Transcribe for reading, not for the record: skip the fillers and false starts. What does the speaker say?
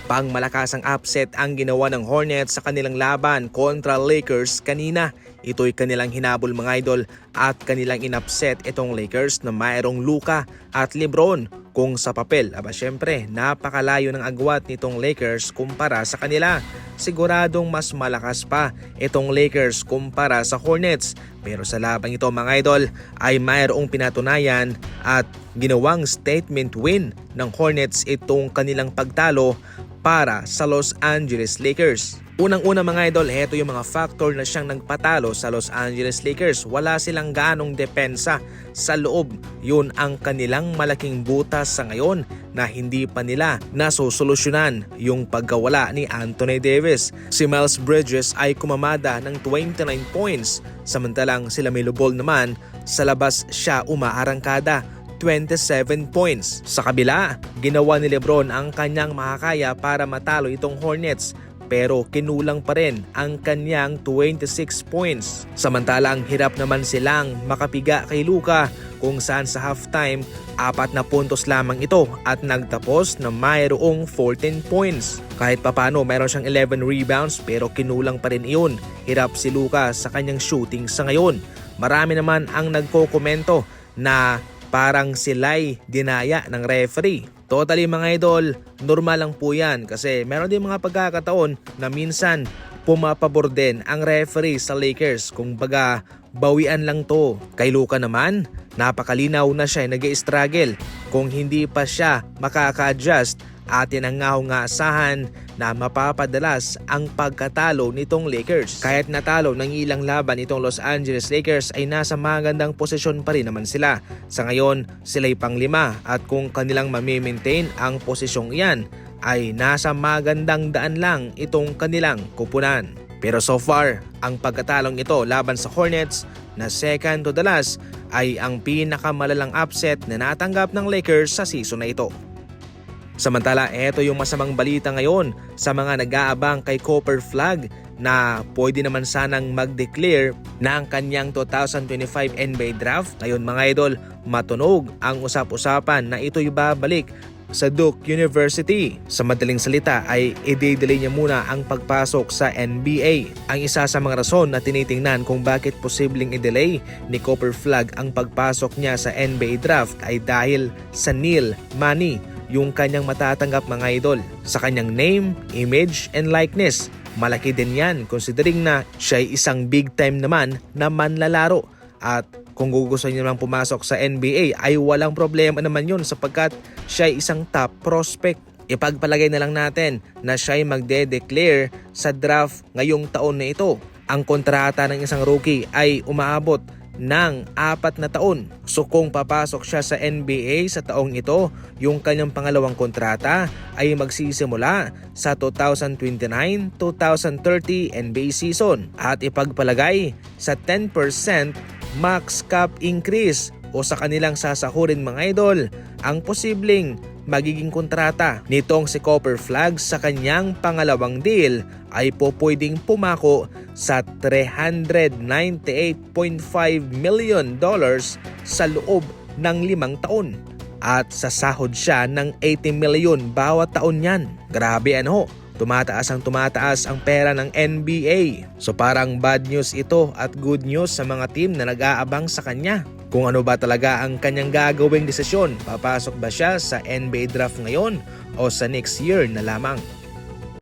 Pangmalakasang upset ang ginawa ng Hornets sa kanilang laban kontra Lakers kanina. Ito'y kanilang hinabol mga idol at kanilang inupset itong Lakers na mayroong Luka at Lebron. Kung sa papel, syempre napakalayo ng agwat nitong Lakers kumpara sa kanila. Siguradong mas malakas pa itong Lakers kumpara sa Hornets. Pero sa labang ito mga idol ay mayroong pinatunayan at ginawang statement win ng Hornets itong kanilang pagtalo para sa Los Angeles Lakers. Unang-una mga idol, heto yung mga factor na siyang nagpatalo sa Los Angeles Lakers. Wala silang ganong depensa sa loob. Yun ang kanilang malaking butas sa ngayon na hindi pa nila nasosolusyonan yung pagkawala ni Anthony Davis. Si Miles Bridges ay kumamada ng 29 points, samantalang si LaMelo Ball naman sa labas siya umaarangkada 27 points. Sa kabila, ginawa ni Lebron ang kanyang makakaya para matalo itong Hornets pero kinulang pa rin ang kanyang 26 points. Samantalang hirap naman silang makapiga kay Luka kung saan sa halftime 4 na puntos lamang ito at nagtapos na mayroong 14 points. Kahit papano mayroon siyang 11 rebounds pero kinulang pa rin iyon. Hirap si Luka sa kanyang shooting sa ngayon. Marami naman ang nagkokomento na parang sila'y dinaya ng referee. Totally mga idol, normal lang po yan kasi meron din mga pagkakataon na minsan pumapabor din ang referee sa Lakers. Kung baga, bawian lang to. Kay Luka naman, napakalinaw na siya nag-i-struggle. Kung hindi pa siya makaka-adjust, atin ang asahan na mapapadalas ang pagkatalo nitong Lakers. Kahit natalo ng ilang laban itong Los Angeles Lakers ay nasa magandang posisyon pa rin naman sila. Sa ngayon, sila'y pang-5 at kung kanilang mamimaintain ang posisyong iyan ay nasa magandang daan lang itong kanilang kupunan. Pero so far, ang pagkatalong ito laban sa Hornets na second to the last ay ang pinakamalalang upset na natanggap ng Lakers sa season na ito. Samantala, ito yung masamang balita ngayon sa mga nag-aabang kay Cooper Flagg na pwede naman sanang mag-declare na ang kanyang 2025 NBA Draft. Ngayon mga idol, matunog ang usap-usapan na ito'y babalik sa Duke University. Sa madaling salita ay i-delay niya muna ang pagpasok sa NBA. Ang isa sa mga rason na tinitingnan kung bakit posibleng i-delay ni Cooper Flagg ang pagpasok niya sa NBA Draft ay dahil sa nil money yung kanyang matatanggap mga idol. Sa kanyang name, image, and likeness, malaki din yan considering na siya ay isang big time naman na manlalaro. At kung gusto niya naman pumasok sa NBA ay walang problema naman yun sapagkat siya ay isang top prospect. Ipagpalagay na lang natin na siya ay magde-declare sa draft ngayong taon na ito. Ang kontrata ng isang rookie ay umaabot ng 4 na taon. So kung papasok siya sa NBA sa taong ito, yung kanyang pangalawang kontrata ay magsisimula sa 2029-2030 NBA season at ipagpalagay sa 10% max cap increase o sa kanilang sasahurin mga idol ang posibleng magiging kontrata nitong si Cooper Flagg sa kanyang pangalawang deal ay pwedeng pumako sa $398.5 million sa loob ng 5 taon at sasahod siya ng $80 million bawat taon yan. Grabe ano? Tumataas ang pera ng NBA. So parang bad news ito at good news sa mga team na nag-aabang sa kanya. Kung ano ba talaga ang kanyang gagawing desisyon, papasok ba siya sa NBA draft ngayon o sa next year na lamang?